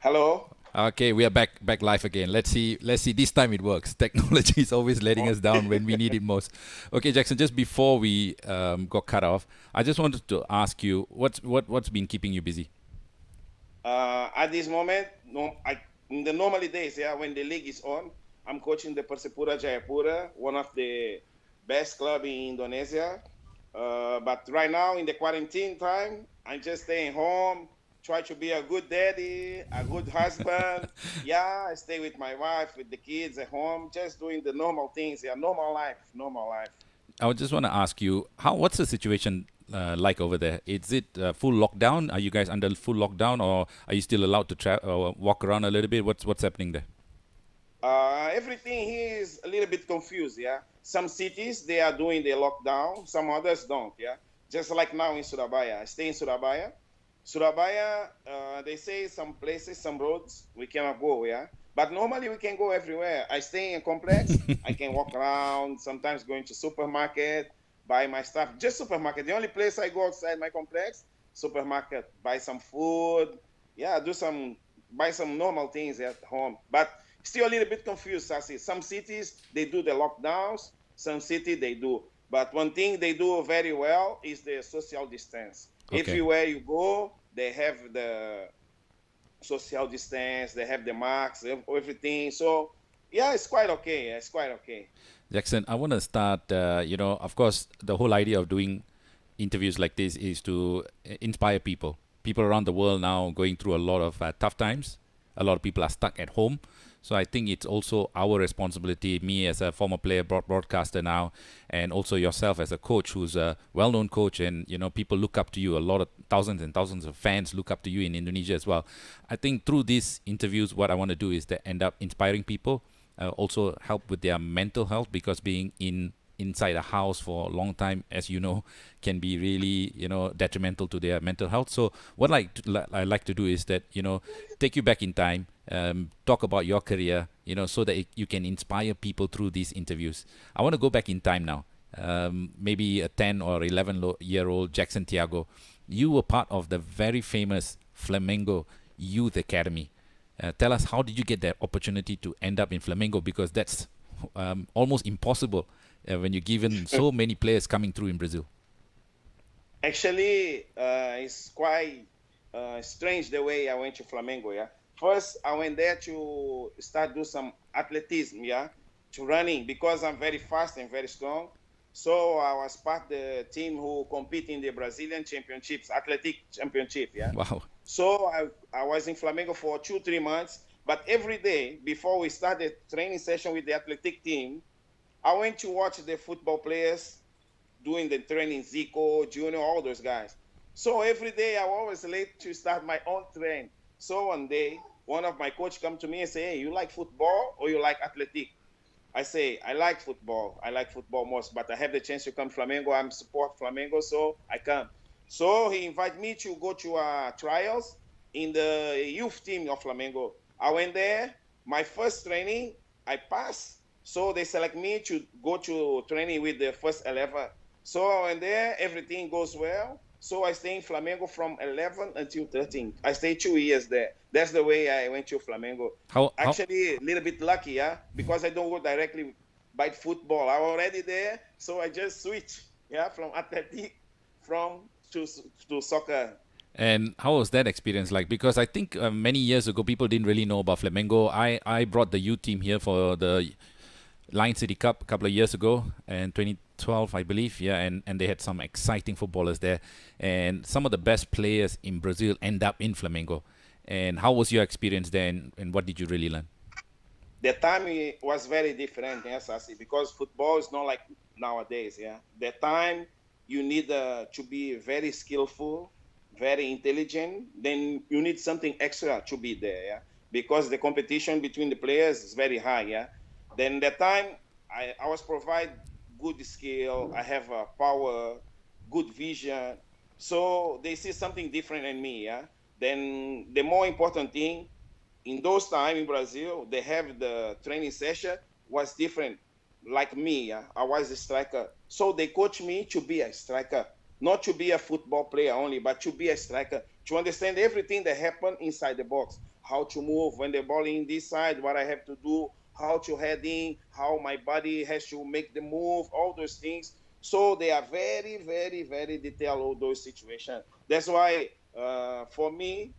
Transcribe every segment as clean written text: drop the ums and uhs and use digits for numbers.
Hello. Okay, we are back live again. Let's see. This time it works. Technology is always letting us down when we need it most. Okay, Jackson. Just before we got cut off, I just wanted to ask you what's been keeping you busy. At this moment, no, in the normally days, yeah, when the league is on, I'm coaching the Persipura Jayapura, one of the best club in Indonesia. But right now, in the quarantine time, I'm just staying home, try to be a good daddy, a good husband. Yeah, I stay with my wife, with the kids at home, just doing the normal things. Yeah, normal life, normal life. I would just want to ask you what's the situation like over there? Is it full lockdown? Are you guys under full lockdown, or are you still allowed to walk around a little bit? What's happening there? Everything here is a little bit confused. Yeah, some cities they are doing the lockdown, some others don't. Yeah, just like now in Surabaya. I stay in Surabaya. Surabaya, they say some places, some roads we cannot go. Yeah, but normally we can go everywhere. I stay in a complex. I can walk around. Sometimes going to supermarket, buy my stuff. Just supermarket. The only place I go outside my complex, supermarket. Buy some food. Yeah, buy some normal things at home. But still a little bit confused, Sasi. Some cities they do the lockdowns, some city they do. But one thing they do very well is the social distance. Okay. Everywhere you go, they have the social distance, they have the marks, everything. So yeah, it's quite okay. It's quite okay. Jackson, I want to start. Of course, the whole idea of doing interviews like this is to inspire people. People around the world now going through a lot of tough times. A lot of people are stuck at home. So I think it's also our responsibility, me as a former player, broadcaster now, and also yourself as a coach who's a well-known coach, and people look up to you. A lot of thousands and thousands of fans look up to you in Indonesia as well. I think through these interviews, what I want to do is to end up inspiring people, also help with their mental health, because being inside a house for a long time, as you know, can be really detrimental to their mental health. So what I like to do is that take you back in time, talk about your career, so that you can inspire people through these interviews. I want to go back in time now. Maybe a 10 or 11-year old Jacksen Tiago. You were part of the very famous Flamengo Youth Academy. Tell us, how did you get that opportunity to end up in Flamengo? Because that's almost impossible when you're given so many players coming through in Brazil. Actually, it's quite strange the way I went to Flamengo. Yeah, first I went there to start do some athleticism. Yeah, to running because I'm very fast and very strong. So I was part of the team who compete in the Brazilian championships, athletic championship. Yeah. Wow. So I was in Flamengo for 2-3 months. But every day before we started training session with the athletic team, I went to watch the football players doing the training, Zico, Junior, all those guys. So every day I was always late to start my own train. So one day, one of my coach come to me and say, "Hey, you like football or you like athletic?" I say, "I like football. I like football most, but I have the chance to come Flamengo. I'm support Flamengo, so I come." So he invited me to go to trials in the youth team of Flamengo. I went there. My first training, I passed. So they select me to go to training with the first 11. So I went there. Everything goes well. So I stay in Flamengo from 11 until 13. I stayed 2 years there. That's the way I went to Flamengo. How Actually, a little bit lucky, yeah, because I don't go directly by football. I'm already there, so I just switch, yeah, from athletic from to soccer. And how was that experience like? Because I think many years ago, people didn't really know about Flamengo. I brought the youth team here for the Lion City Cup a couple of years ago, in 2012, I believe. Yeah, and they had some exciting footballers there. And some of the best players in Brazil end up in Flamengo. And how was your experience there, and what did you really learn? The time was very different, yes, I see, because football is not like nowadays. Yeah, the time you need to be very skillful, very intelligent. Then you need something extra to be there. Yeah, because the competition between the players is very high. Yeah, then the time I was provide good skill. I have power, good vision. So they see something different in me. Yeah. Then the more important thing in those time in Brazil, they have the training session was different. Like me, yeah, I was a striker. So they coach me to be a striker, not to be a football player only, but to be a striker, to understand everything that happened inside the box. how to move when the ball in this side, what I have to do, how to head in, how my body has to make the move, all those things. So they are very, very, very detailed, all those situations. That's why, for me,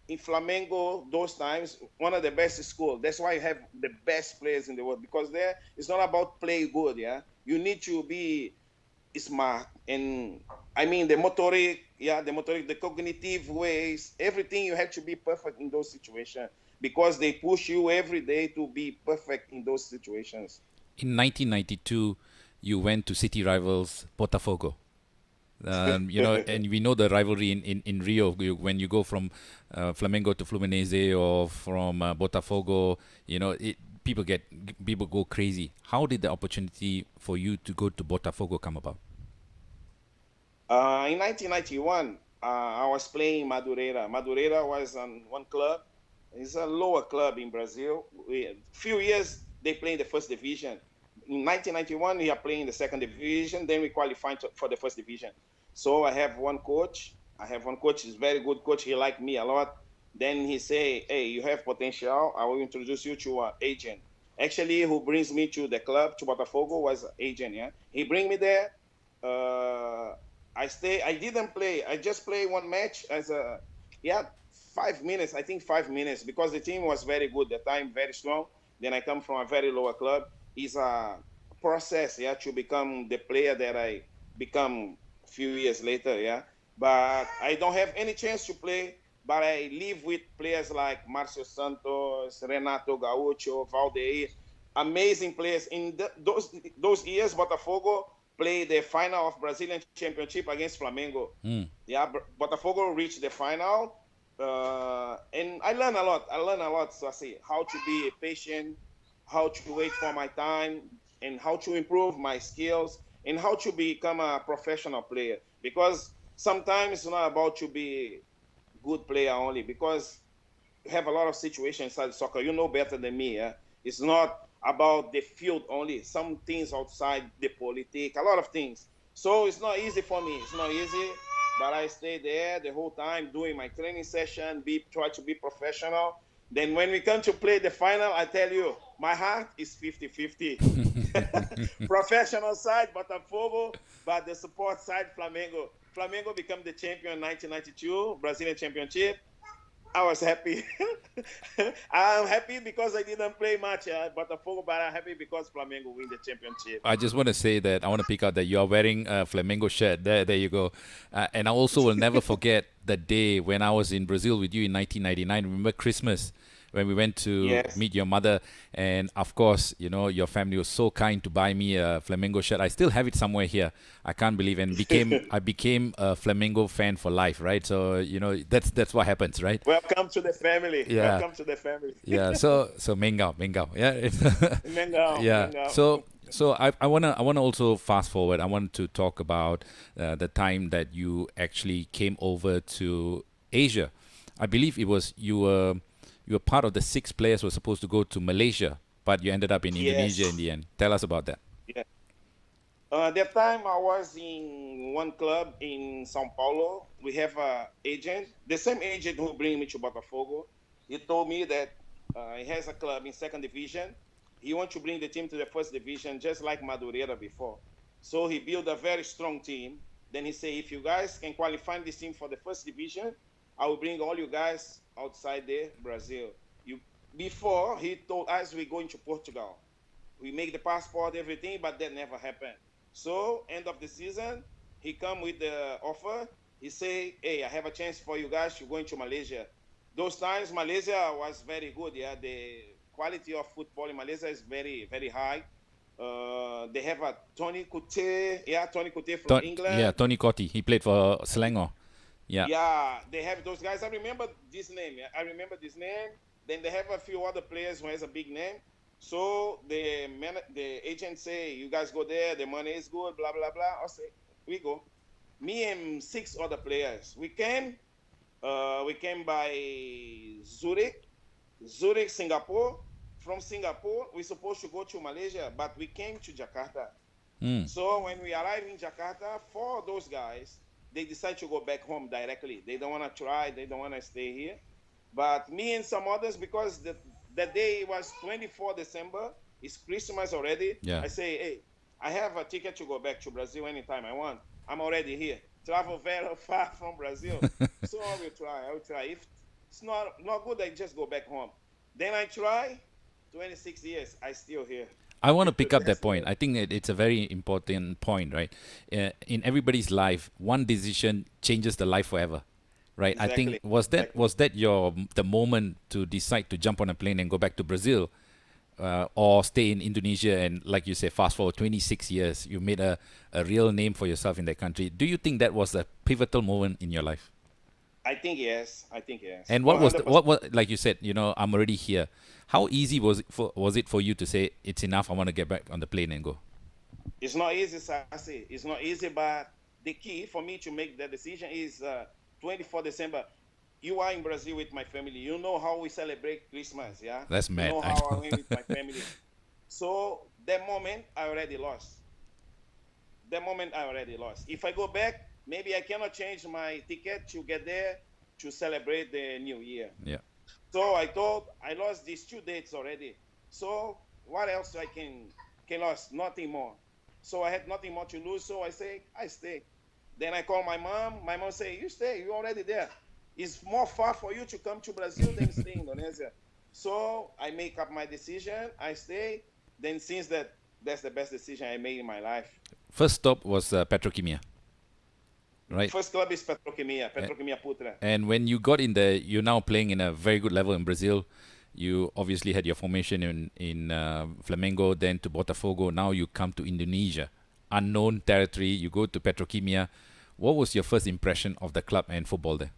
in Flamengo, those times, one of the best schools. That's why you have the best players in the world, because there it's not about play good, yeah. You need to be smart, and I mean the motoric, yeah, the cognitive ways, everything you have to be perfect in those situations because they push you every day to be perfect in those situations. In 1992, you went to city rivals Botafogo. And we know the rivalry in Rio. When you go from Flamengo to Fluminense or from Botafogo, people go crazy. How did the opportunity for you to go to Botafogo come about? In 1991, I was playing Madureira. Madureira was on one club. It's a lower club in Brazil. Few years they play in the first division. In 1991, we are playing the second division. Then we qualified for the first division. So I have one coach. He's a very good coach. He liked me a lot. Then he say, "Hey, you have potential. I will introduce you to an agent." Actually, who brings me to the club to Botafogo was an agent. Yeah, he bring me there. Uh, I stay. I didn't play. I just played one match as a, yeah, 5 minutes. I think 5 minutes because the team was very good. The time very strong. Then I come from a very lower club. It's a process, yeah, to become the player that I become a few years later, yeah. But I don't have any chance to play. But I live with players like Marcio Santos, Renato Gaucho, Valdeir, amazing players. In those years, Botafogo played the final of Brazilian Championship against Flamengo. Yeah, Botafogo reached the final, and I learned a lot. Sasi, how to be patient, how to wait for my time, and how to improve my skills, and how to become a professional player. Because sometimes it's not about to be good player only, because you have a lot of situations inside soccer. You know better than me. Yeah? It's not about the field only. Some things outside the politics, a lot of things. So it's not easy for me. It's not easy, but I stay there the whole time doing my training session, try to be professional. Then when we come to play the final, I tell you, my heart is 50-50. Professional side, Botafogo, but the support side, Flamengo. Flamengo become the champion in 1992, Brazilian Championship. I was happy. I'm happy because I didn't play much at Botafogo, but I'm happy because Flamengo win the championship. I just want to say that I want to pick out that you are wearing a Flamengo shirt. There you go. And I also will never forget the day when I was in Brazil with you in 1999. Remember Christmas when we went to meet your mother, and of course, your family was so kind to buy me a Flamengo shirt. I still have it somewhere here. I can't believe, and I became a Flamengo fan for life, right? So that's what happens, right? Welcome to the family. Yeah. Welcome to the family. Yeah. So Mengao, yeah. Mengao. Yeah. Mengao. So I wanna also fast forward. I want to talk about the time that you actually came over to Asia. I believe it was you were part of the 6 players who were supposed to go to Malaysia, but you ended up in Indonesia in the end. Tell us about that. Yeah. That time I was in one club in Sao Paulo. We have an agent, the same agent who bring me to Botafogo. He told me that he has a club in second division. He wants to bring the team to the first division, just like Madureira before. So he built a very strong team. Then he said, if you guys can qualify this team for the first division, I will bring all you guys outside there, Brazil. Before, he told us we're going to Portugal. We make the passport, everything, but that never happened. So, end of the season, he come with the offer. He say, hey, I have a chance for you guys. You're going to Malaysia. Those times, Malaysia was very good. Yeah, the quality of football in Malaysia is very, very high. They have a Tony Cote. Yeah, Tony Cote from England. Yeah, Tony Cote. He played for Selangor. Yeah, they have those guys. I remember this name. Then they have a few other players who has a big name. So the agent say, you guys go there, the money is good, blah, blah, blah. I say, we go. Me and 6 other players. We came by Zurich, Singapore. From Singapore, we're supposed to go to Malaysia, but we came to Jakarta. So when we arrived in Jakarta, 4 of those guys, they decide to go back home directly. They don't want to try. They don't want to stay here. But me and some others, because the day was 24 December, it's Christmas already. Yeah. I say, hey, I have a ticket to go back to Brazil anytime I want. I'm already here. Travel very far from Brazil. So I will try. I will try. If it's not good, I just go back home. Then I try. 26 years, I still here. I want to pick up that That's point. I think it's a very important point, right? In everybody's life, one decision changes the life forever, right? I think exactly. was that your the moment to decide to jump on a plane and go back to Brazil, or stay in Indonesia and, like you say, fast forward 26 years, you made a real name for yourself in that country. Do you think that was a pivotal moment in your life? I think yes. I think yes. And what was the, 100%. what like you said, I'm already here. How easy was it for you to say it's enough? I want to get back on the plane and go. It's not easy, Sasi. It's not easy, but the key for me to make that decision is 24 December. You are in Brazil with my family. You know how we celebrate Christmas, yeah? That's You mad. know I how I know. went with my family. So that moment, I already lost. That moment, I already lost. If I go back, maybe I cannot change my ticket to get there to celebrate the new year. Yeah. So I thought I lost these 2 dates already. So what else I can lose? Nothing more. So I had nothing more to lose. So I say I stay. Then I call my mom. My mom say you stay. You already there. It's more far for you to come to Brazil than stay in Indonesia. So I make up my decision. I stay. Then since that's the best decision I made in my life. First stop was Petrokimia, right? First club is Petrokimia Putra. And when you got in there, you're now playing in a very good level in Brazil. You obviously had your formation in Flamengo, then to Botafogo. Now you come to Indonesia, unknown territory. You go to Petrokimia. What was your first impression of the club and football there?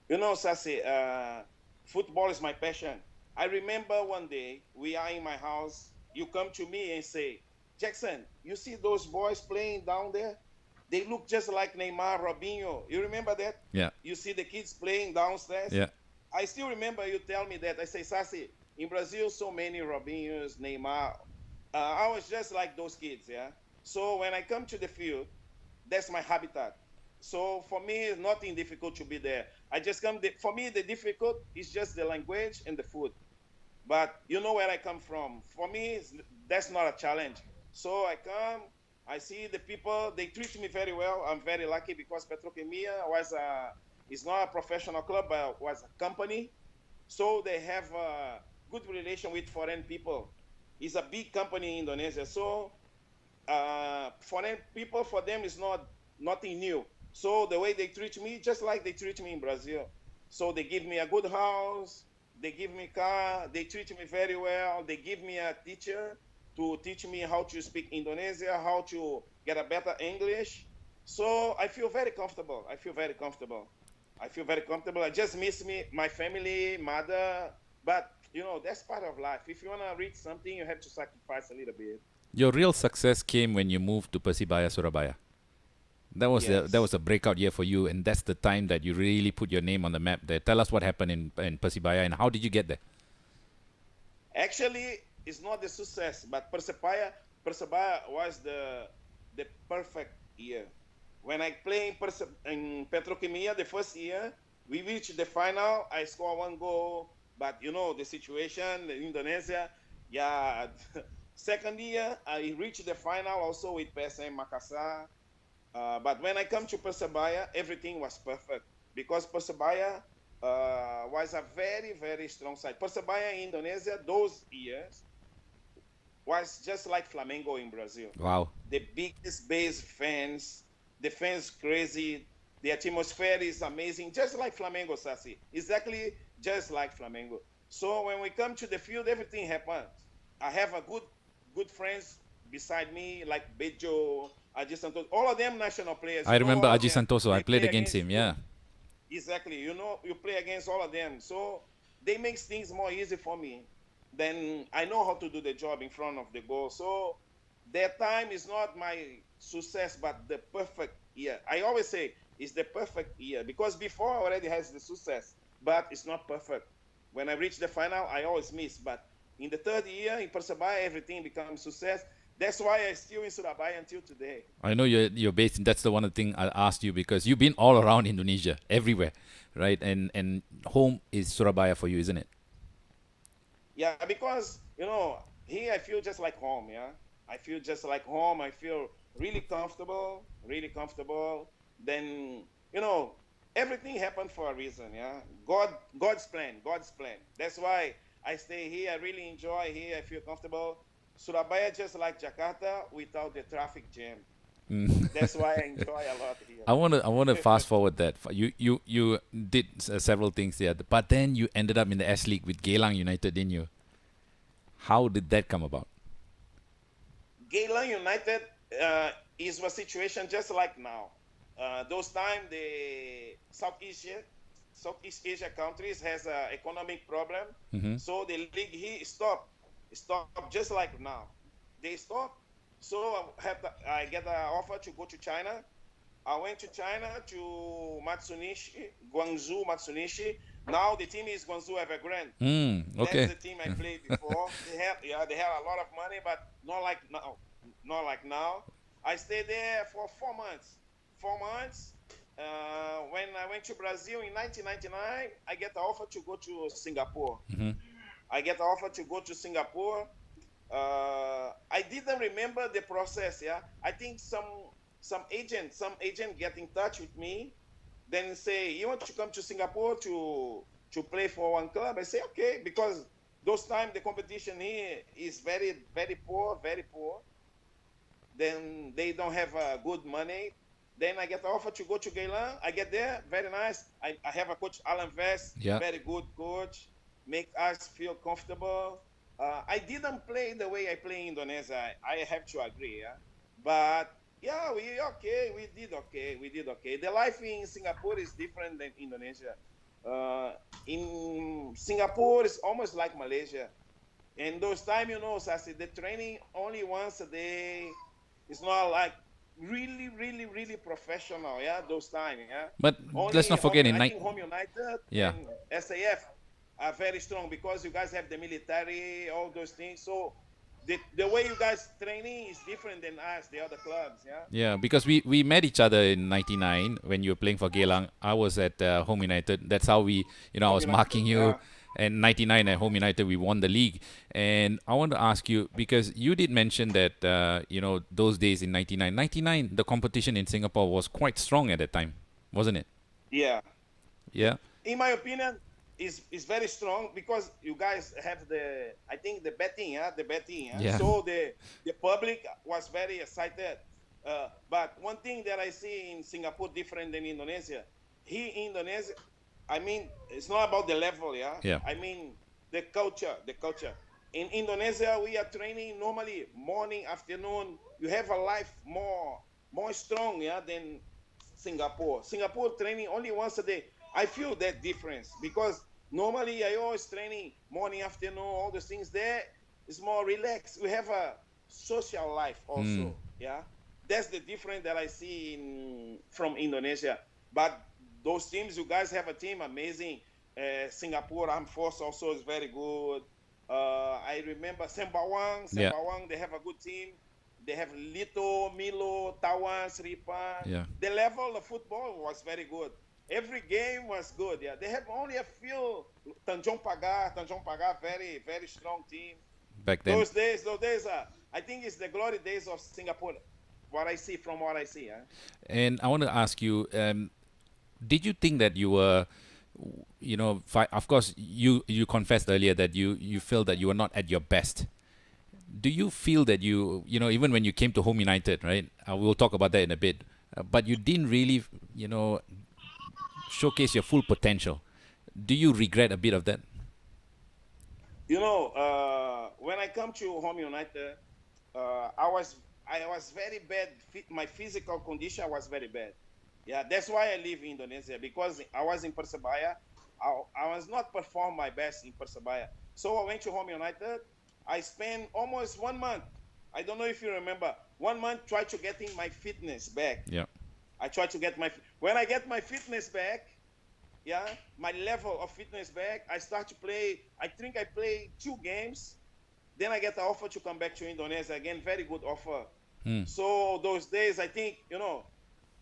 You know, Sasi, football is my passion. I remember one day we are in my house. You come to me and say, Jackson, you see those boys playing down there? They look just like Neymar, Robinho. You remember that? Yeah, You see the kids playing downstairs? yeah. I still remember you tell me that. I say, Sasi, in Brazil, so many Robinhos, Neymar. I was just like those kids, yeah? So when I come to the field, that's my habitat. So for me, it's nothing difficult to be there. I just come. For me, the difficult is just the language and the food. But you know where I come from. For me, that's not a challenge. So I come, I see the people. They treat me very well. I'm very lucky because Petrokemia was it's not a professional club, but was a company. So they have a good relation with foreign people. It's a big company in Indonesia. So foreign people, for them is not nothing new. So the way they treat me, just like they treat me in Brazil. So they give me a good house, they give me car, they treat me very well. They give me a teacher to teach me how to speak Indonesia, how to get a better English. So I feel very comfortable. I feel very comfortable. I feel very comfortable. I just miss my family, mother, but that's part of life. If you wanna reach something, you have to sacrifice a little bit. Your real success came when you moved to Persibaya Surabaya. That was Yes. a breakout year for you, and that's the time that you really put your name on the map there. Tell us what happened in Persibaya and how did you get there? Actually, it's not the success, but Persebaya was the perfect year. When I played in Petrokemia the first year, we reached the final. I scored one goal, but the situation in Indonesia. Yeah, second year I reached the final also with PSM Makassar. But when I come to Persebaya, everything was perfect because Persebaya was a very, very strong side. Persebaya in Indonesia, those years, was just like Flamengo in Brazil. Wow. The biggest base fans, the fans crazy, the atmosphere is amazing, just like Flamengo, Sasi. Exactly just like Flamengo. So when we come to the field, everything happens. I have a good friends beside me, like Bejo, Aji Santos, all of them national players. I remember All of Aji them. Santoso. I They played play against against him. you. Yeah. Exactly. You play against all of them. So they make things more easy for me. Then I know how to do the job in front of the goal. So their time is not my success, but the perfect year. I always say it's the perfect year because before already has the success, but it's not perfect. When I reach the final, I always miss. But in the third year in Persebaya, everything becomes success. That's why I'm still in Surabaya until today. I know you're based in. That's the one thing I asked you because you've been all around Indonesia, everywhere, right? And home is Surabaya for you, isn't it? Yeah, because here I feel just like home. Yeah, I feel just like home. I feel really comfortable, really comfortable. Then everything happened for a reason. Yeah, God's plan, God's plan. That's why I stay here. I really enjoy here. I feel comfortable. Surabaya just like Jakarta without the traffic jam. That's why I enjoy a lot here. I want to fast forward that. You did several things there, but then you ended up in the S League with Geylang United, didn't you? How did that come about? Geylang United is a situation just like now. Those time the Southeast Asia countries has an economic problem, Hmm. so the league here stopped just like now. They stopped. So I get an offer to go to China. I went to China to Matsunishi, Guangzhou Matsunishi. Now the team is Guangzhou Evergrande. That's Okay. the team I played before. They had a lot of money, but not like now. Not like now. I stayed there for 4 months. 4 months. When I went to Brazil in 1999, I get the offer to go to Singapore. Hmm. I get the offer to go to Singapore. I didn't remember the process. Yeah, I think some agent get in touch with me, then say, you want to come to Singapore to play for one club? I say okay, because those times the competition here is very very poor, very poor. Then they don't have good money. Then I get the offer to go to Geylang. I get there, very nice. I have a coach, Alan Vest, Yeah. very good coach, make us feel comfortable. I didn't play the way I play in Indonesia. I have to agree, yeah. But yeah, we did okay. The life in Singapore is different than Indonesia. In Singapore, it's almost like Malaysia. And those time, Sasi, the training only once a day. It's not like really, really, really professional. Yeah, those time. Yeah, But let's only not forget in I night. think Home United Yeah. and SAF are very strong because you guys have the military, all those things. So the way you guys training is different than us, the other clubs. Yeah. Yeah, because we met each other in '99 when you were playing for Geylang. I was at Home United. That's how I Home was United. marking you. Yeah. And '99 at Home United, we won the league. And I want to ask you because you did mention that those days in '99, the competition in Singapore was quite strong at that time, wasn't it? Yeah. Yeah. In my opinion, is very strong because you guys have I think the betting, yeah, the betting, yeah. Yeah. So the public was very excited. But one thing that I see in Singapore different than Indonesia, here in Indonesia, I mean, it's not about the level, yeah. Yeah. I mean the culture, the culture. In Indonesia, we are training normally morning, afternoon. You have a life more strong, yeah, than Singapore. Singapore training only once a day. I feel that difference because normally I always training morning, afternoon, all those things. There is more relaxed. We have a social life also. Yeah, that's the difference that I see from Indonesia. But those teams, you guys have a team amazing. Singapore Armed Force also is very good. I remember Sembawang. Yeah. Sembawang, they have a good team. They have Lito, Milo, Tawan, Sripan. Yeah. The level of football was very good. Every game was good. Yeah, they have only a few. Tanjong Pagar, very very strong team. Back then. Those days, I think it's the glory days of Singapore. What I see from what I see. Yeah. And I want to ask you, did you think that you were, of course, you confessed earlier that you felt that you were not at your best. Do you feel that even when you came to Home United, right? We'll talk about that in a bit. But you didn't really, showcase your full potential. Do you regret a bit of that? When I come to Home United, I was very bad. My physical condition was very bad. Yeah, that's why I live in Indonesia because I was in Persebaya. I was not perform my best in Persebaya. So I went to Home United. I spent almost 1 month. I don't know if you remember. 1 month try to getting my fitness back. Yeah. I try to get when I get my fitness back, yeah, my level of fitness back, I start to play. I think I played 2 games. Then I get the offer to come back to Indonesia again. Very good offer. Hmm. So those days, I think,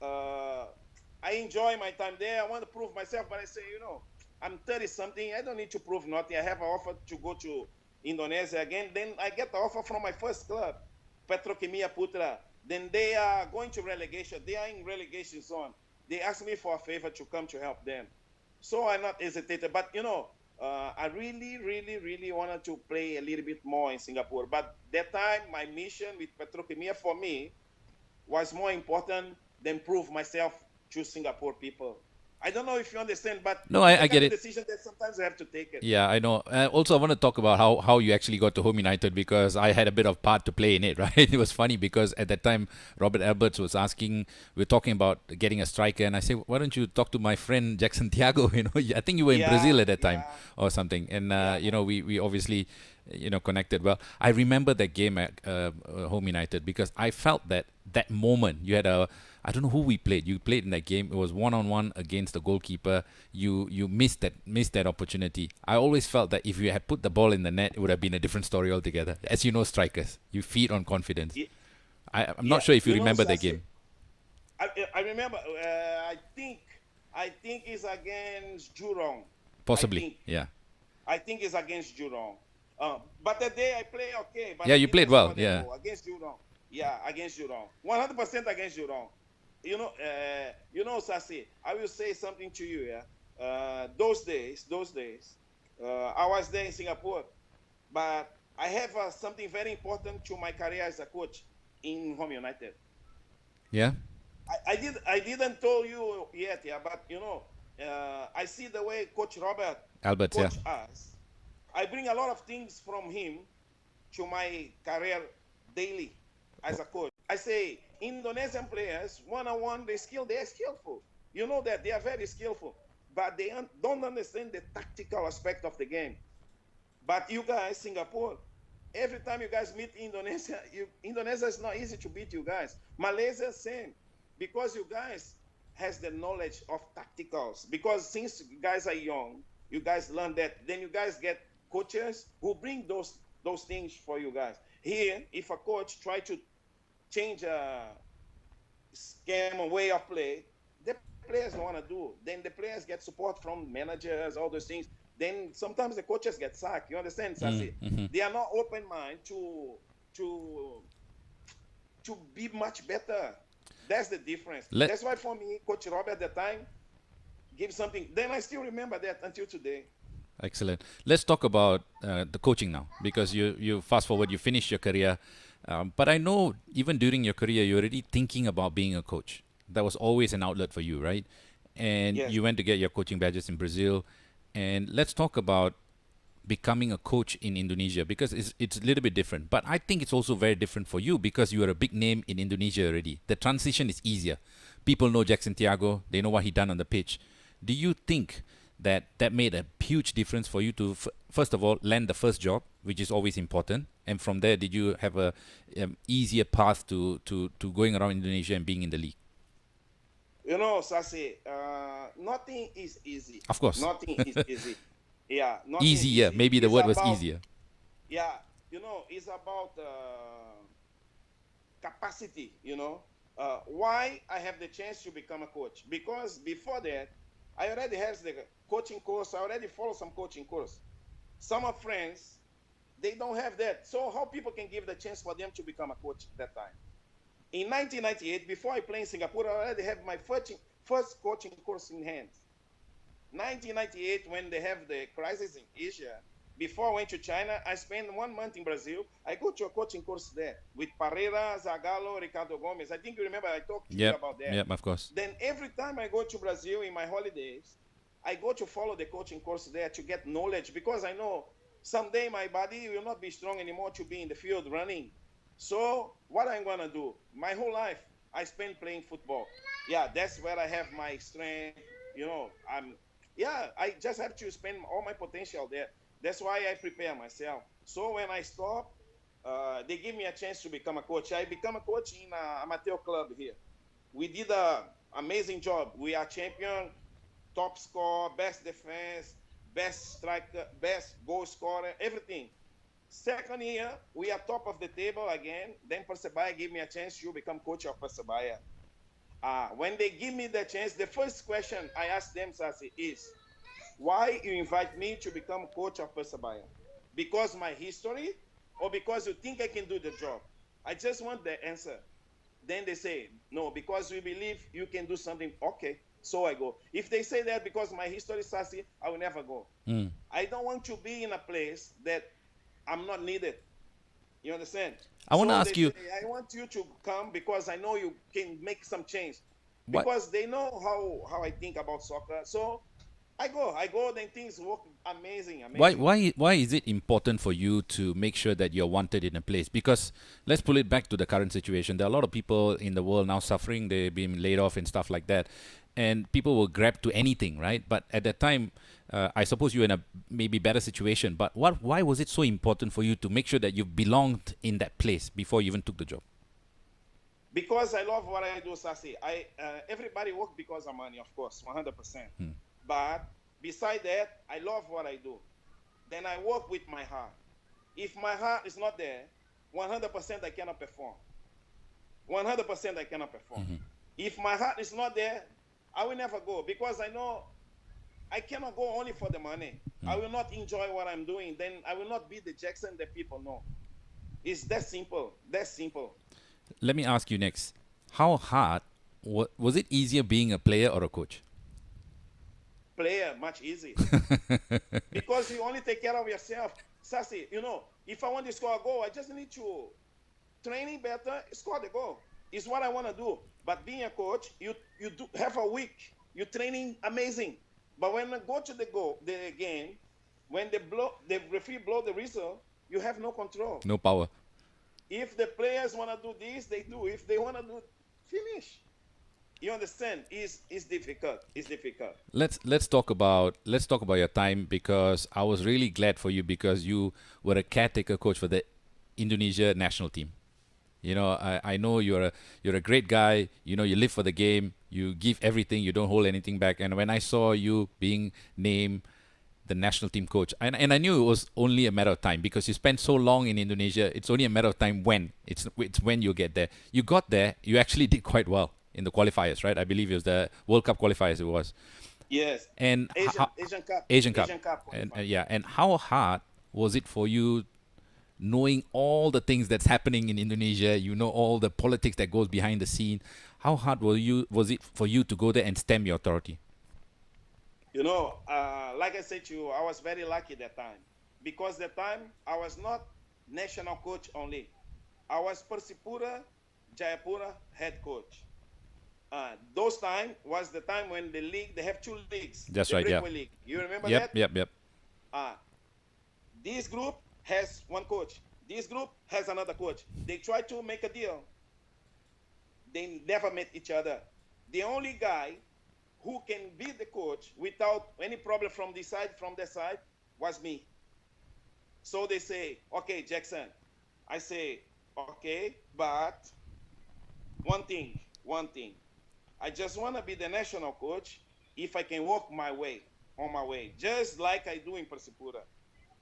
I enjoy my time there. I want to prove myself, but I say, I'm 30 something. I don't need to prove nothing. I have an offer to go to Indonesia again. Then I get the offer from my first club, Petrokimia Putra. Then they are going to relegation. They are in relegation zone. They asked me for a favor to come to help them. So I not hesitated. But, I really, really, really wanted to play a little bit more in Singapore. But that time, my mission with Petrokimia for me was more important than prove myself to Singapore people. I don't know if you understand, but No, it's the I get kind of it. decision that sometimes I have to take it. Yeah, I know. Also, I want to talk about how you actually got to Home United because I had a bit of part to play in it, right? It was funny because at that time, Robert Alberts was asking, we are talking about getting a striker, and I said, why don't you talk to my friend Jacksen Tiago? I think you were in Yeah, Brazil at that time yeah, or something, and yeah, we obviously connected well. I remember that game at Home United because I felt that moment you had a I don't know who we played. You played in that game. It was 1-on-1 against the goalkeeper. You missed that opportunity. I always felt that if you had put the ball in the net, it would have been a different story altogether. As you know, strikers, you feed on confidence. I'm not yeah. sure if you remember that Sasi, game. I remember. I think it's against Jurong. I Possibly, think. yeah. I think it's against Jurong. But the day I play okay, but Yeah, I you played didn't well. score that Yeah. goal against Jurong. Yeah, against Jurong. 100% against Jurong. Sasi, I will say something to you. Yeah, those days, I was there in Singapore, but I have something very important to my career as a coach in Home United. Yeah. I didn't tell you yet, yeah, but I see the way Coach Robert Alberts, yeah. coach us. I bring a lot of things from him to my career daily as a coach. I say Indonesian players one-on-one they are skillful. You know that they are very skillful, but they don't understand the tactical aspect of the game. But you guys, Singapore, every time you guys meet Indonesia, Indonesia is not easy to beat you guys. Malaysia, same, because you guys has the knowledge of tacticals. Because since you guys are young, you guys learn that. Then you guys get coaches who bring those things for you guys. Here, if a coach try to change a scheme, a way of play, the players don't want to do. Then the players get support from managers, all those things. Then sometimes the coaches get sacked. You understand, Sasi? Mm-hmm. They are not open mind to be much better. That's the difference. That's why for me, Coach Robert at the time give something. Then I still remember that until today. Excellent. Let's talk about the coaching now because you fast forward, you finished your career. But I know even during your career, you're already thinking about being a coach. That was always an outlet for you, right? And Yes. you went to get your coaching badges in Brazil. And let's talk about becoming a coach in Indonesia because it's a little bit different. But I think it's also very different for you because you are a big name in Indonesia already. The transition is easier. People know Jacksen Tiago. They know what he done on the pitch. Do you think that made a huge difference for you to first of all land the first job, which is always important, and from there did you have a easier path to going around Indonesia and being in the league? Sasi, nothing is easy. Of course. Nothing is easy. Yeah, nothing Easier, easy. maybe the It's word was about, easier. yeah, it's about capacity, why I have the chance to become a coach. Because before that, I already have the coaching course. I already follow some coaching course. Some of friends, they don't have that. So how people can give the chance for them to become a coach at that time? In 1998, before I play in Singapore, I already have my first coaching course in hand. 1998, when they have the crisis in Asia, before I went to China, I spent 1 month in Brazil. I go to a coaching course there with Pereira, Zagallo, Ricardo Gomes. I think you remember I talked to you about that. Yep, of course. Then every time I go to Brazil in my holidays, I go to follow the coaching course there to get knowledge because I know someday my body will not be strong anymore to be in the field running. So what I'm going to do, my whole life, I spend playing football. Yeah, that's where I have my strength. I just have to spend all my potential there. That's why I prepare myself. So when I stop, they give me a chance to become a coach. I become a coach in an amateur club here. We did an amazing job. We are champion, top scorer, best defense, best striker, best goal scorer, everything. Second year, we are top of the table again. Then Persebaya give me a chance to become coach of Persebaya. When they give me the chance, the first question I ask them, Sasi, is why you invite me to become coach of Persebaya? Because my history or because you think I can do the job? I just want the answer. Then they say, no, because we believe you can do something. Okay, so I go. If they say that because my history is Sasi, I will never go. I don't want to be in a place that I'm not needed. You understand? I want to So ask they you, say, I want you to come because I know you can make some change. what Because they know how I think about soccer. So I go, then things work amazing, why amazing. why why is it important for you to make sure that you're wanted in a place? Because let's pull it back to the current situation. There are a lot of people in the world now suffering. They've been laid off and stuff like that, and people will grab to anything, right? But at that time, I suppose you're in a maybe better situation. But why was it so important for you to make sure that you belonged in that place before you even took the job? Because I love what I do, Sasi. Everybody work because of money, of course, 100%. But beside that, I love what I do. Then I work with my heart. If my heart is not there, 100% I cannot perform. 100% I cannot perform. If my heart is not there, I will never go because I know I cannot go only for the money. I will not enjoy what I'm doing. Then I will not be the Jacksen that people know. It's that simple. That simple. Let me ask you next. How hard was it easier being a player or a coach? Player, much easier. Because you only take care of yourself. Sasi, if I want to score a goal, I just need to training better, score the goal. It's what I want to do. But being a coach, you do have a week. You training amazing. But when I go to the game, when the referee blow the whistle, you have no control. No power. If the players want to do this, they do. If they want to do, finish. You understand? It's difficult. It's difficult. Let's talk about your time, because I was really glad for you because you were a caretaker coach for the Indonesia national team. I know you're a great guy. You live for the game. You give everything. You don't hold anything back. And when I saw you being named the national team coach, and I knew it was only a matter of time because you spent so long in Indonesia. It's only a matter of time when it's when you get there. You got there. You actually did quite well in the qualifiers, right? I believe it was the World Cup qualifiers. It was. Yes. And Asian Cup. Asian Cup. And qualifier. yeah. And how hard was it for you, knowing all the things that's happening in Indonesia? All the politics that goes behind the scene. How hard was it for you to go there and stamp your authority? Like I said to you, I was very lucky that time because that time I was not national coach only. I was Persipura Jayapura head coach. Those time was the time when the league, they have two leagues. That's the right, yeah. Breakaway League. You remember Yep, that? yep. This group has one coach. This group has another coach. They try to make a deal. They never met each other. The only guy who can be the coach without any problem from this side, from that side, was me. So they say, okay, Jacksen. I say, okay, but one thing. I just want to be the national coach if I can walk my way, on my way, just like I do in Persipura.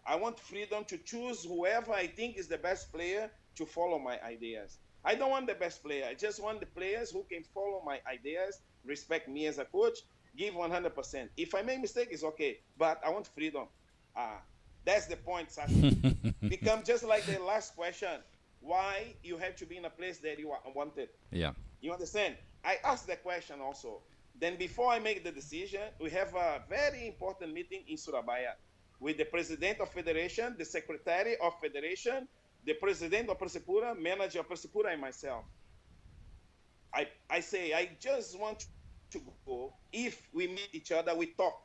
I want freedom to choose whoever I think is the best player to follow my ideas. I don't want the best player. I just want the players who can follow my ideas, respect me as a coach, give 100%. If I make mistake, it's okay, but I want freedom. That's the point, Sasi. Become just like the last question. Why you have to be in a place that you are wanted? Yeah. You understand? I asked that question also. Then before I make the decision, we have a very important meeting in Surabaya with the president of federation, the secretary of federation, the president of Persipura, manager of Persipura, and myself. I say, I just want to go. If we meet each other, we talk.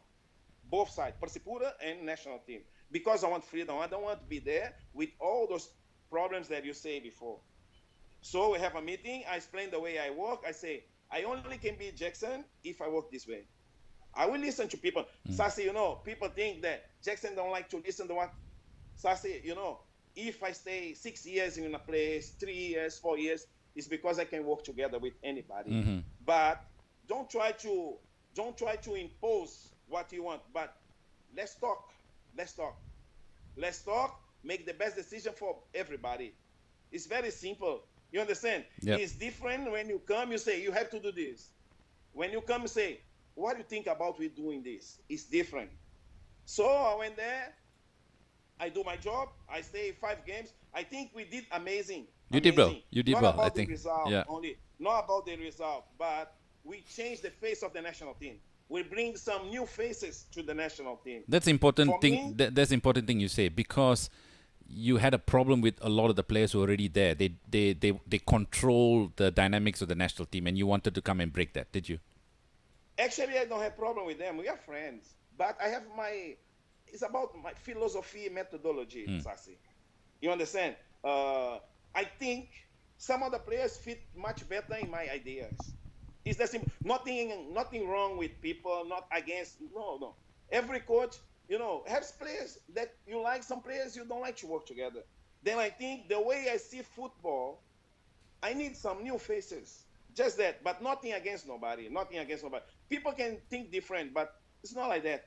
Both sides, Persipura and national team. Because I want freedom. I don't want to be there with all those problems that you say before. So we have a meeting. I explain the way I work. I say, I only can be Jacksen if I work this way. I will listen to people. Sasi, people think that Jacksen don't like to listen to what. Sasi, if I stay 6 years in a place, 3 years, 4 years, it's because I can work together with anybody. But don't try to impose what you want. But let's talk. Let's talk. make the best decision for everybody. It's very simple. You understand? Yep. It's different when you come, you say, you have to do this. When you come, you say, what do you think about we doing this? It's different. So I went there, I do my job, I stay 5 games. I think we did amazing. You did well. You did Not well, about I think. the result Yeah. only, not about the result, but we changed the face of the national team. We bring some new faces to the national team. That's important For thing. me, That's important thing you say, because you had a problem with a lot of the players who were already there. They control the dynamics of the national team, and you wanted to come and break that, did you? actually, I don't have problem with them. We are friends, but I have it's about my philosophy, methodology, Sasi. You understand? I think some of the players fit much better in my ideas. It's the same. Nothing wrong with people, not against. No. Every coach, has players that you like, some players you don't like to work together. Then I think the way I see football, I need some new faces. Just that, but nothing against nobody. Nothing against nobody. People can think different, but it's not like that.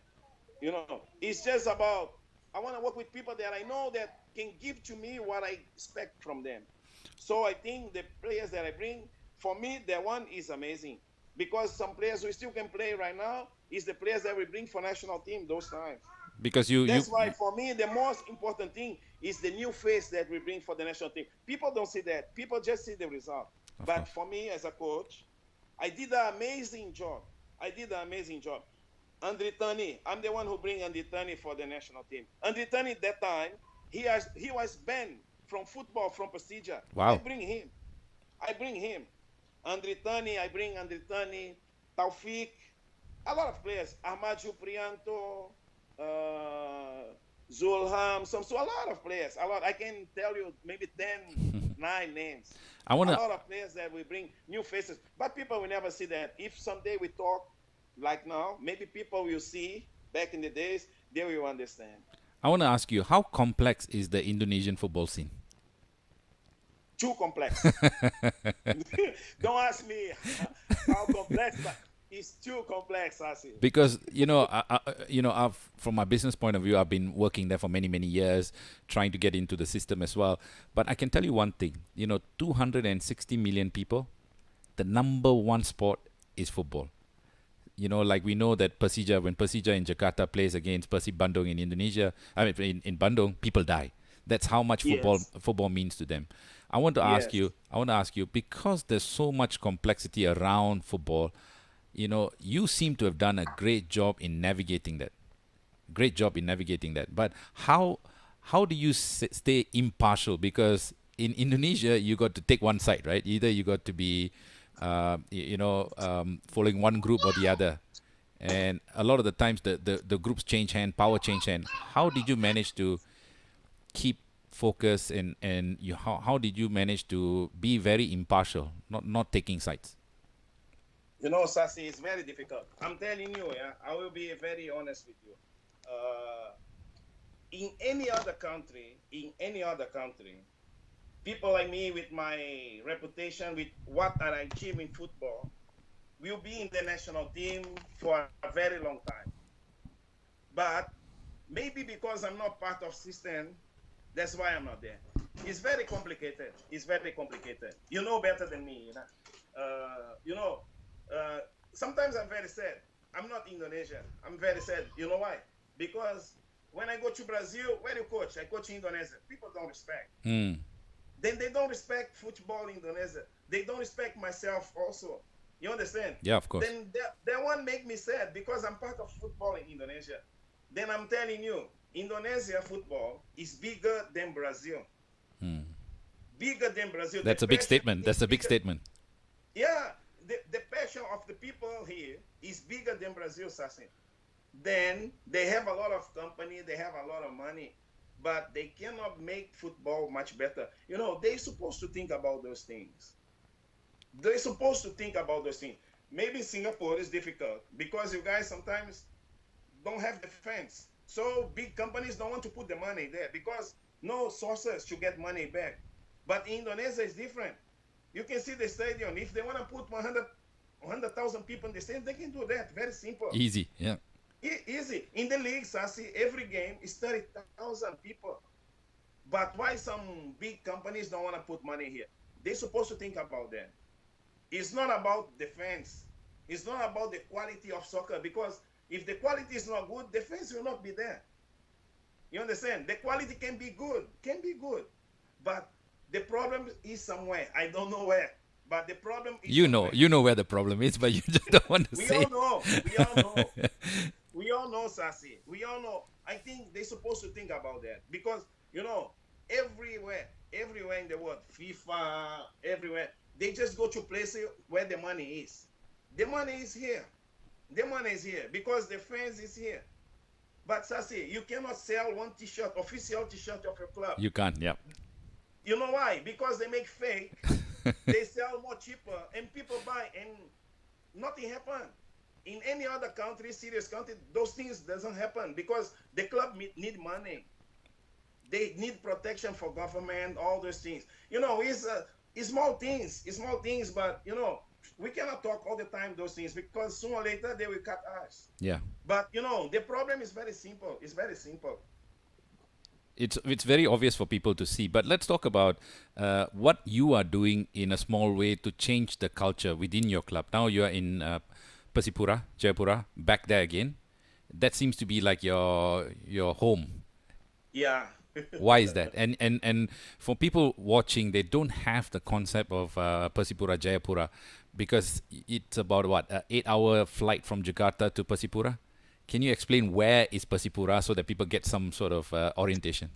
It's just about I want to work with people that I know that can give to me what I expect from them. So I think the players that I bring, for me, the one is amazing. Because some players who still can play right now is the players that we bring for national team those times. Because That's why for me the most important thing is the new face that we bring for the national team. People don't see that. People just see the result. But for me as a coach, I did an amazing job. Andritani, I'm the one who bring Andritani for the national team. Andritani at that time, he was banned from football from Persija. Wow. I bring him. I bring Andritani, Taufik, a lot of players. Ahmad Prianto, Zulham, so a lot of players. A lot. I can tell you maybe 10, 9 names. A lot of players that we bring new faces. But people will never see that. If someday we talk like now, maybe people will see back in the days, they will understand. I want to ask you, how complex is the Indonesian football scene? Too complex. Don't ask me how complex, but it's too complex, Sasi. Because from my business point of view, I've been working there for many, many years, trying to get into the system as well. But I can tell you one thing: 260 million people, the number one sport is football. Like we know that when Persija in Jakarta plays against Persib Bandung in Indonesia, in Bandung, people die. That's how much football means to them. I want to ask you, because there's so much complexity around football, you seem to have done a great job in navigating that. But how do you stay impartial? Because in Indonesia, you got to take one side, right? Either you got to be, following one group or the other. And a lot of the times, the groups change hand, power change hand. How did you manage to keep focus, and how did you manage to be very impartial, not taking sides? Sasi, it's very difficult. I'm telling you, I will be very honest with you. In any other country, people like me with my reputation, with what I achieve in football, will be in the national team for a very long time. But maybe because I'm not part of system, that's why I'm not there. It's very complicated. You know better than me. Sometimes I'm very sad. I'm not Indonesian. I'm very sad. You know why? Because when I go to Brazil, where do you coach? I coach in Indonesia. People don't respect. Then they don't respect football in Indonesia. They don't respect myself also. You understand? Yeah, of course. Then that one make me sad because I'm part of football in Indonesia. Then I'm telling you, Indonesia football is bigger than Brazil. Bigger than Brazil. That's a big statement. Yeah, the passion of the people here is bigger than Brazil, Sasi. Then they have a lot of company, they have a lot of money, but they cannot make football much better. They're supposed to think about those things. Maybe Singapore is difficult because you guys sometimes don't have the fans. So big companies don't want to put the money there because no sources to get money back. But in Indonesia is different. You can see the stadium. If they want to put 100,000 people in the stadium, they can do that. Very simple. Easy, yeah. Easy. In the league, Sasi, every game is 30,000 people. But why some big companies don't want to put money here? They're supposed to think about that. It's not about defense. It's not about the quality of soccer, because if the quality is not good, defense will not be there. You understand? The quality can be good, but the problem is somewhere. I don't know where, but the problem is somewhere. You know where the problem is, but you just don't want to We say. all know. We all know. We all know, Sasi. We all know. I think they're supposed to think about that, because everywhere in the world, FIFA, everywhere, they just go to places where the money is. The money is here. The money is here because the fans is here. But Sasi, you cannot sell one T-shirt, official T-shirt of a club. You can't. Yeah. You know why? Because they make fake. They sell more cheaper, and people buy, and nothing happen. In any other country, serious country, those things doesn't happen because the club need money. They need protection for government, all those things. It's small things, but we cannot talk all the time those things, because sooner or later they will cut us. Yeah. But the problem is very simple. It's very simple. It's very obvious for people to see. But let's talk about what you are doing in a small way to change the culture within your club. Now you are in Persipura Jayapura, back there again. That seems to be like your home. Yeah. Why is that? And for people watching, they don't have the concept of Persipura Jayapura, because it's about what, 8-hour flight from Jakarta to Persipura. Can you explain where is Persipura so that people get some sort of orientation?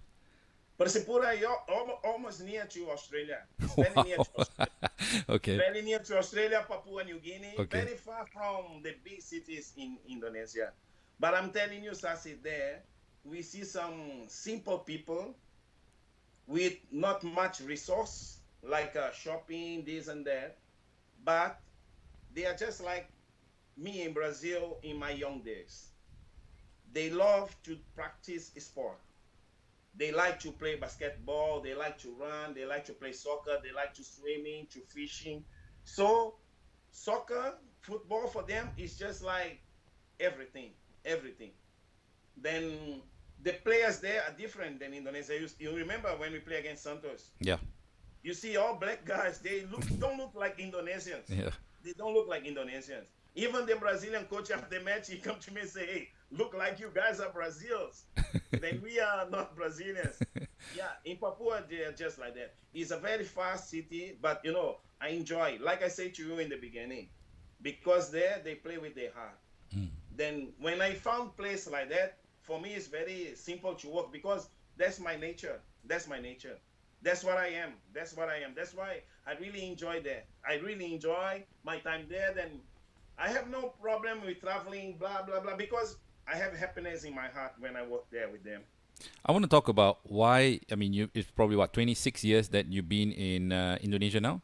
Persipura, you're almost near to Australia. It's very near to Australia. Okay. Very near to Australia, Papua New Guinea. Okay. Very far from the big cities in Indonesia. But I'm telling you, Sasi, there we see some simple people with not much resource, like shopping, this and that. But they are just like me in Brazil in my young days. They love to practice sport. They like to play basketball, they like to run, they like to play soccer, they like to swimming, to fishing. So soccer, football for them is just like everything, everything. Then the players there are different than Indonesia. You remember when we play against Santos? Yeah. You see all black guys, they don't look like Indonesians. Yeah. They don't look like Indonesians. Even the Brazilian coach after the match, he come to me and say, hey, look like you guys are Brazils. Then we are not Brazilians. Yeah, in Papua, they are just like that. It's a very fast city, but I enjoy, like I said to you in the beginning, because there they play with their heart. Then when I found place like that, for me it's very simple to work, because that's my nature. That's my nature. That's what I am. That's what I am. That's why I really enjoy that. I really enjoy my time there. Then I have no problem with traveling, blah, blah, blah, because I have happiness in my heart when I work there with them. I want to talk about why. I mean, it's probably 26 years that you've been in Indonesia now.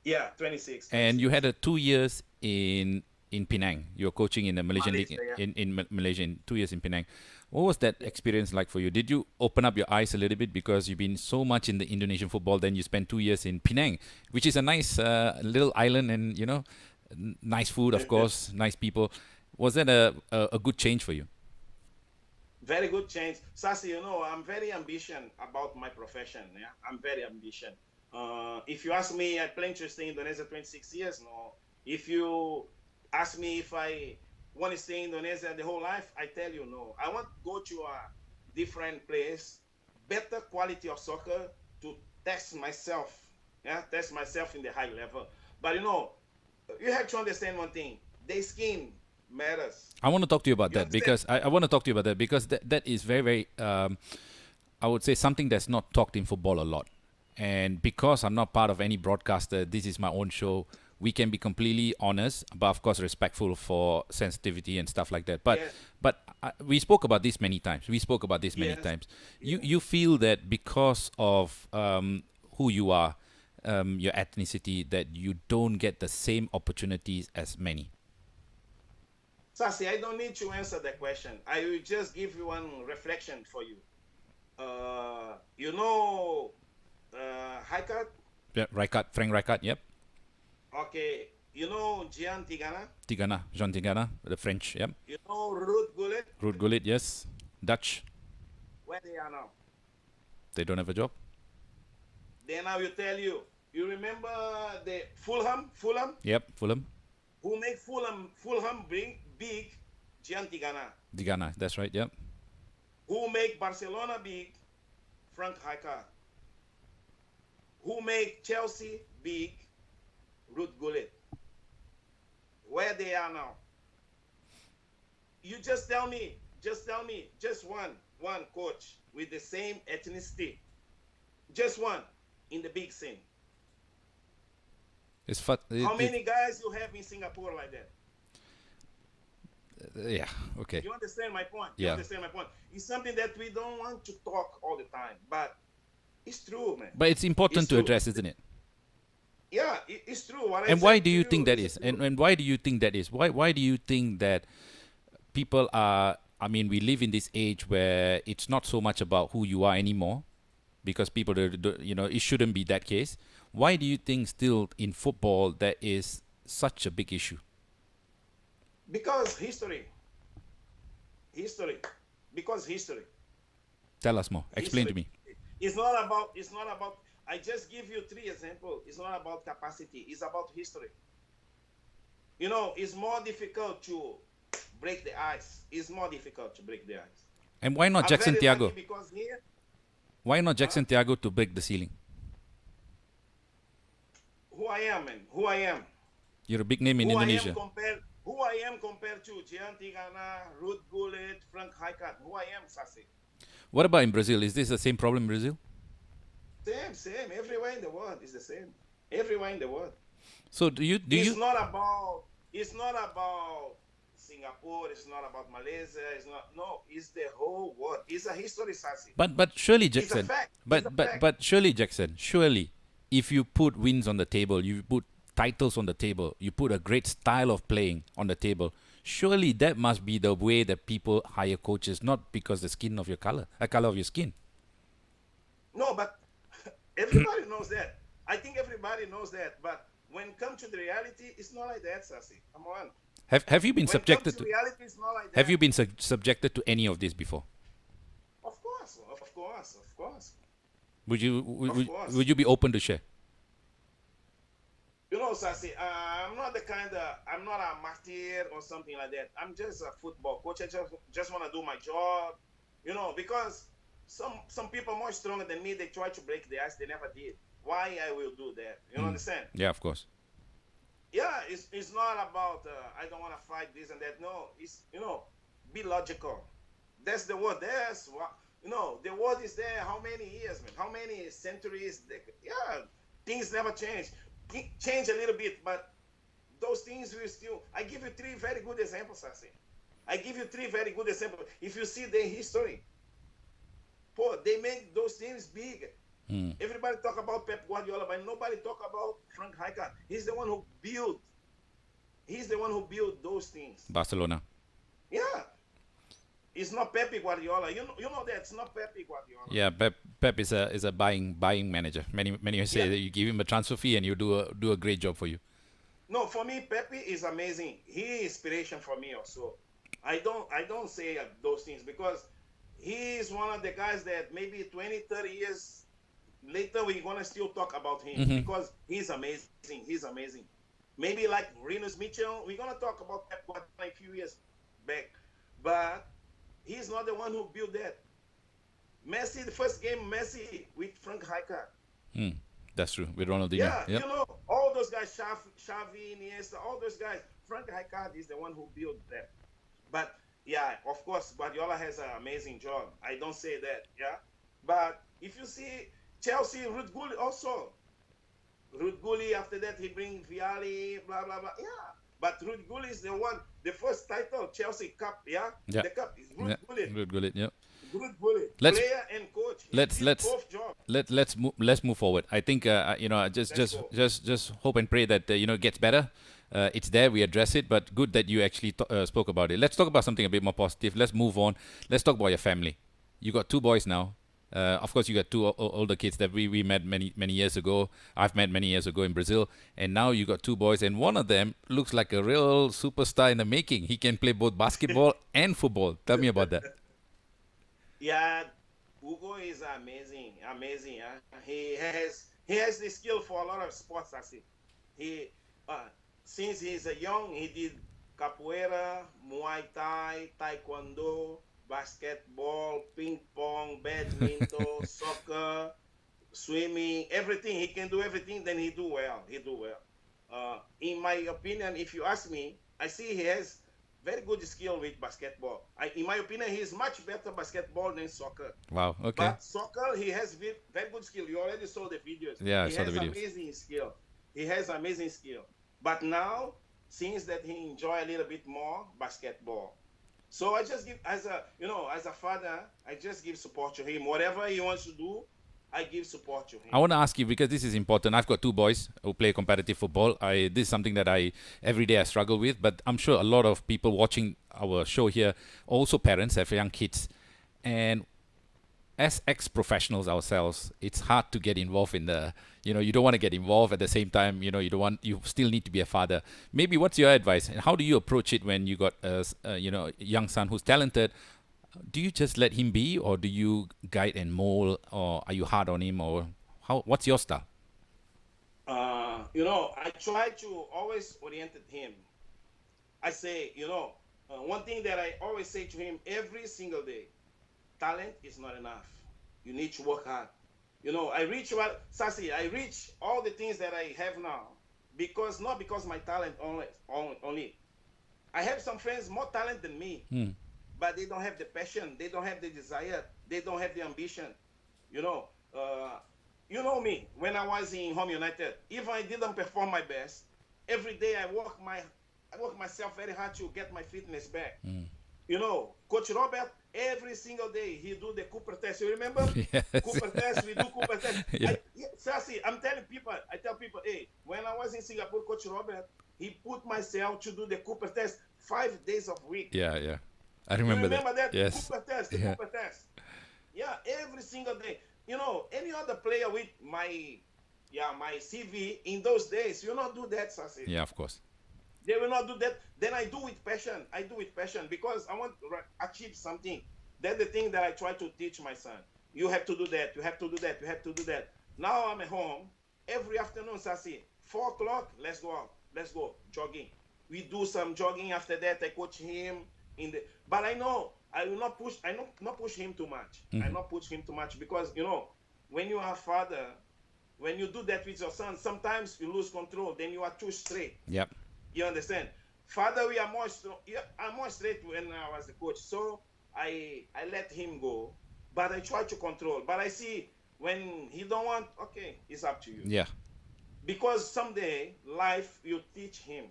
Yeah, 26. And you had 2 years in Penang. You're coaching in the Malaysian Malaysia, league in Malaysia. 2 years in Penang. What was that experience like for you? Did you open up your eyes a little bit, because you've been so much in the Indonesian football? Then you spent 2 years in Penang, which is a nice little island, and nice food, of course, nice people. Was that a good change for you? Very good change. Sasi, I'm very ambitious about my profession. Yeah, I'm very ambitious. If you ask me, I plan to stay in Indonesia 26 years. No. If you ask me if I want to stay in Indonesia the whole life, I tell you no. I want to go to a different place, better quality of soccer, to test myself. Yeah, test myself in the high level. But you have to understand one thing: the skin matters. I want to talk to you about You that, because I want to talk to you about that, because that is very, very, I would say, something that's not talked in football a lot. And because I'm not part of any broadcaster, this is my own show. We can be completely honest, but of course respectful for sensitivity and stuff like that. But Yes. We spoke about this many times. Yes. You feel that because of who you are, your ethnicity, that you don't get the same opportunities as many. Sasi, I don't need to answer that question. I will just give you one reflection for you. Uh, you know, Haikat? Yeah, Frank Rijkaard, yep. Okay. You know Jean Tigana? Jean Tigana, the French, yep. You know Ruud Gullit? Ruud Gullit, yes. Dutch. Where they are now? They don't have a job. Then I will tell you. You remember the Fulham? Yep, Fulham. Who make Fulham bring big? Jacksen Tiago. Ghana, that's right. Yep. Who make Barcelona big? Frank Rijkaard. Who make Chelsea big? Ruud Gullit. Where they are now? You just tell me, just one coach with the same ethnicity. Just one in the big scene. How many guys you have in Singapore like that? Yeah, okay. You understand my point? Yeah. You understand my point? It's something that we don't want to talk all the time, but it's true, man. But it's important to address, isn't it? Yeah, it's true. And why do you think that is? And why do you think that is? Why do you think that people are, I mean, we live in this age where it's not so much about who you are anymore, because people, you know, it shouldn't be that case. Why do you think still in football that is such a big issue? Because history. Because history. Tell us more. Explain to me. It's not about, I just give you 3 examples. It's not about capacity. It's about history. You know, it's more difficult to break the ice. It's more difficult to break the ice. And why not Jacksen Tiago? Because here, why not Jacksen Tiago to break the ceiling? Who I am, man. Who I am. You're a big name in Indonesia. Who I am compared to Jacksen Tiago, Ruud Gullit, Frank Rijkaard. Who I am, Sasi. What about in Brazil? Is this the same problem in Brazil? Same. Everywhere in the world is the same. Everywhere in the world. So It's not about Singapore. It's not about Malaysia. It's the whole world. It's a history, Sasi. But surely, Jacksen. It's a fact. But surely, Jacksen. Surely, if you put wins on the table, you put titles on the table, you put a great style of playing on the table, surely that must be the way that people hire coaches, not because the skin of your color of your skin. No, but everybody knows that. I think everybody knows that. But when it comes to the reality, it's not like that, Sasi. Come on. Have you been subjected to reality, it's not like that. Have you been subjected to any of this before? Of course. Would you be open to share? You know, Sasi, I'm not a martyr or something like that. I'm just a football coach. I just want to do my job, you know, because some people more stronger than me, they try to break the ice. They never did. Why I will do that? You understand? Yeah, of course. Yeah, it's not about, I don't want to fight this and that. No, it's, you know, be logical. That's the word. That's what, you know, the word is there. How many years, man? How many centuries? Yeah, things never change. Change a little bit, but those things will still. I give you 3 very good examples, Sasi. I give you 3 very good examples. If you see the history, they make those teams big. Everybody talk about Pep Guardiola, but nobody talk about Frank Rijkaard. He's the one who built. He's the one who built those things. Barcelona. Yeah. It's not Pep Guardiola. You know that it's not Pep Guardiola. Yeah, Pep is a buying manager. Many say that you give him a transfer fee and you do a great job for you. No, for me, Pepe is amazing. He is inspiration for me also. I don't say those things because he is one of the guys that maybe 20, 30 years later we're gonna still talk about him because he's amazing. He's amazing. Maybe like Rinus Mitchell, we're gonna talk about Pep Guardiola a few years back, but he's not the one who built that. Messi, the first game, Messi with Frank Rijkaard. That's true. With Ronaldinho. Yeah, you know, all those guys, Xavi, Iniesta, all those guys, Frank Rijkaard is the one who built that. But, yeah, of course, Guardiola has an amazing job. I don't say that, yeah? But if you see Chelsea, Ruud Gullit also. Ruud Gullit, after that, he bring Vialli, blah, blah, blah. Yeah. But Ruud Gullit is the one, the first title, Chelsea Cup, yeah? The cup is Ruud Gullit. Ruud Gullit, yeah. Ruud Gullit, player and coach. Let's move forward. I think you know, just hope and pray that you know, it gets better. It's there, we address it, but good that you actually spoke about it. Let's talk about something a bit more positive. Let's move on. Let's talk about your family. You got 2 boys now. Of course, you got 2 older kids that we met many years ago. I've met many years ago in Brazil, and now you got 2 boys, and one of them looks like a real superstar in the making. He can play both basketball and football. Tell me about that. Yeah, Hugo is amazing, amazing. He has the skill for a lot of sports. I see. He since he's a young, he did capoeira, Muay Thai, Taekwondo, basketball, ping pong, badminton, soccer, swimming, everything. He can do everything. Then he do well. He do well. In my opinion, if you ask me, I see he has very good skill with basketball. In my opinion, he is much better basketball than soccer. Wow. Okay. But soccer, he has very good skill. You already saw the videos. Yeah, I He saw the has videos. amazing skill. He has amazing skill. But now, since that he enjoy a little bit more basketball, so I just give as a father, I just give support to him. Whatever he wants to do, I give support to him. I want to ask you because this is important. I've got two boys who play competitive football. This is something that I every day I struggle with, but I'm sure a lot of people watching our show here, also parents, have young kids, and as ex-professionals ourselves, it's hard to get involved in the. You don't want to get involved at the same time. You don't want. You still need to be a father. Maybe what's your advice and how do you approach it when you got a young son who's talented? Do you just let him be, or do you guide and mold, or are you hard on him, or how? What's your style? I try to always orient him. I say, one thing that I always say to him every single day: talent is not enough. You need to work hard. Sasi, I reach all the things that I have now because not because my talent only. I have some friends more talent than me, but they don't have the passion, they don't have the desire, they don't have the ambition. You know, me. When I was in Home United, if I didn't perform my best, every day I work myself very hard to get my fitness back. Coach Robert, every single day he do the Cooper test. You remember? Yes. Cooper test, we do Cooper test. Yeah. Sasi, I tell people, hey, when I was in Singapore, Coach Robert, he put myself to do the Cooper test 5 days of week. Yeah. I You remember remember that? Yes. Cooper test, the Yeah. Cooper test. Yeah, every single day. Any other player with my CV in those days, you not do that, Sasi. Yeah, of course. They will not do that. Then I do with passion. I do with passion because I want to achieve something. That's the thing that I try to teach my son. You have to do that. You have to do that. You have to do that. Now I'm at home. Every afternoon, Sasi, 4 o'clock, let's go out. Let's go jogging. We do some jogging. After that, I coach him But I know I will not push. Not push him too much. I not push him too much because when you are a father, when you do that with your son, sometimes you lose control. Then you are too straight. Yep. You understand? Father, we are more strong. Yeah, I'm more straight when I was the coach. So I let him go, but I try to control. But I see when he don't want, okay, it's up to you. Yeah. Because someday life will teach him.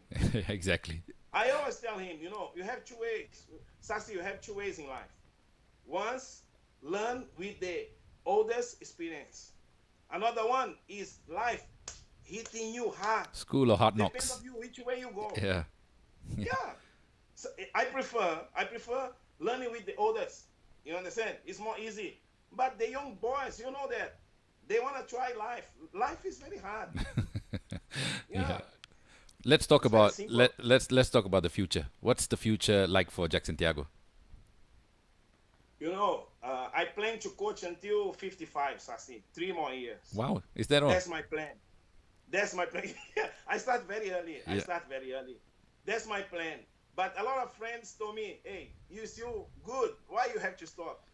Exactly. I always tell him, you have 2 ways. Sasi, you have 2 ways in life. Once, learn with the oldest experience. Another one is life hitting you hard. School or hard Depends knocks. on you which way you go. Yeah. Yeah. So I prefer learning with the oldest. You understand? It's more easy. But the young boys, you know that they want to try life. Life is very hard. Yeah. Let's talk It's very about simple. let's talk about the future. What's the future like for Jacksen Tiago? I plan to coach until 55, Sasi. 3 more years. Wow, is that all? That's my plan. That's my plan. I start very early. That's my plan. But a lot of friends told me, hey, you still good. Why you have to stop?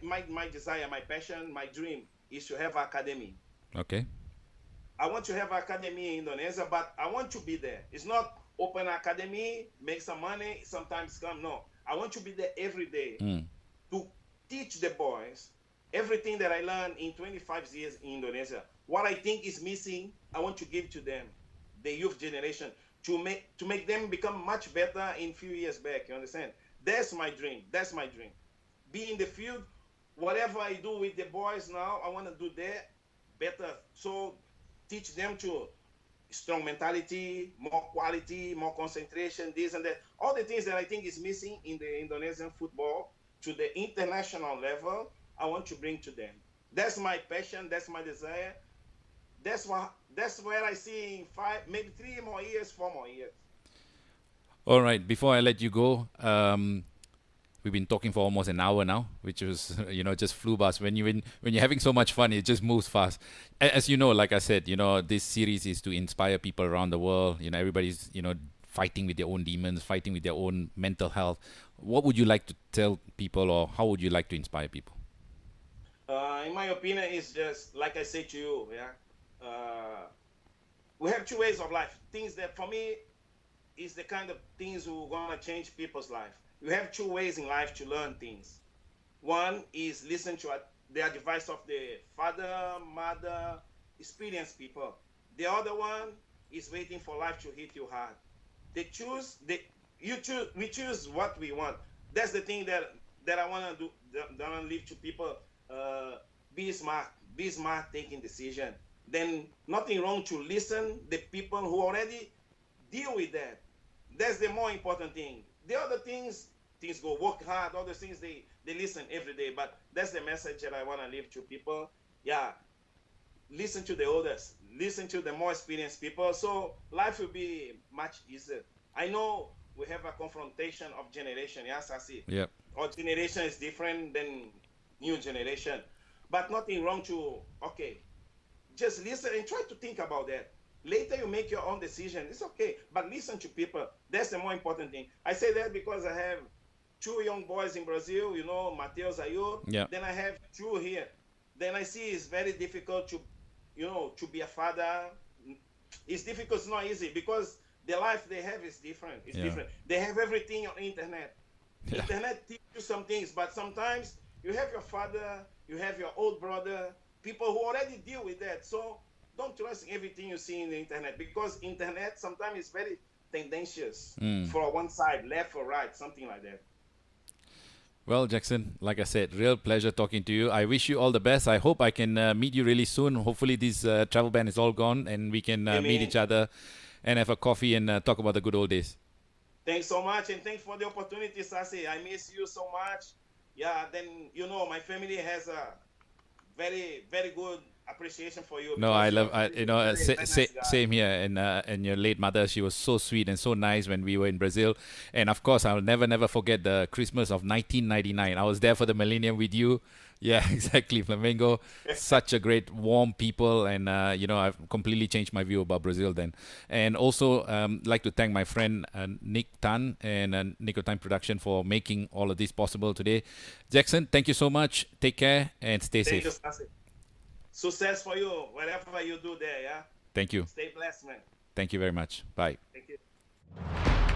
My desire, my passion, my dream is to have academy. Okay. I want to have academy in Indonesia, but I want to be there. It's not open academy, make some money, sometimes come. No, I want to be there every day to teach the boys everything that I learned in 25 years in Indonesia. What I think is missing, I want to give to them, the youth generation, to make them become much better in few years back. You understand? That's my dream. That's my dream. Be in the field. Whatever I do with the boys now, I want to do that better. So teach them to strong mentality, more quality, more concentration, this and that. All the things that I think is missing in the Indonesian football to the international level, I want to bring to them. That's my passion. That's my desire. That's where I see in 5, maybe 3 more years, 4 more years. All right. Before I let you go, We've been talking for almost an hour now, which was just flew past. When you're having so much fun, it just moves fast. As you know, like I said, this series is to inspire people around the world. Everybody's fighting with their own demons, fighting with their own mental health. What would you like to tell people, or how would you like to inspire people? In my opinion, it's just like I said to you. Yeah, we have two ways of life. Things that for me is the kind of things who are gonna change people's life. You have two ways in life to learn things. One is listen to the advice of the father, mother, experienced people. The other one is waiting for life to hit you hard. We choose what we want. That's the thing that I want to do. That I want to leave to people. Be smart. Be smart taking decision. Then nothing wrong to listen the people who already deal with that. That's the more important thing. The other things go work hard. Other things they listen every day. But that's the message that I want to leave to people. Yeah, listen to the others. Listen to the more experienced people. So life will be much easier. I know we have a confrontation of generation. Yes, I see. Yep. Our generation is different than new generation, but nothing wrong to just listen and try to think about that. Later you make your own decision. It's okay, but listen to people. That's the more important thing. I say that because I have two young boys in Brazil, Mateus Ayub. Yeah. Then I have two here. Then I see it's very difficult to be a father. It's difficult, it's not easy because the life they have is different. It's different. They have everything on internet. Yeah. Internet teaches you some things, but sometimes you have your father, you have your old brother, people who already deal with that. So don't trust everything you see in the internet because internet sometimes is very tendentious for one side, left or right, something like that. Well, Jacksen, like I said, real pleasure talking to you. I wish you all the best. I hope I can meet you really soon. Hopefully this travel ban is all gone and we can meet each other and have a coffee and talk about the good old days. Thanks so much, and thanks for the opportunity, Sasi. I miss you so much. Yeah, then, my family has a very, very good appreciation for you. No, I love, nice same here. And your late mother, she was so sweet and so nice when we were in Brazil. And of course, I'll never forget the Christmas of 1999. I was there for the millennium with you. Yeah, exactly. Flamengo, such a great, warm people. And, I've completely changed my view about Brazil then. And also, like to thank my friend Nick Tan and Nico Time Production for making all of this possible today. Jacksen, thank you so much. Take care and stay safe. Thank you, Sasi. Success for you, whatever you do there, yeah? Thank you. Stay blessed, man. Thank you very much. Bye. Thank you.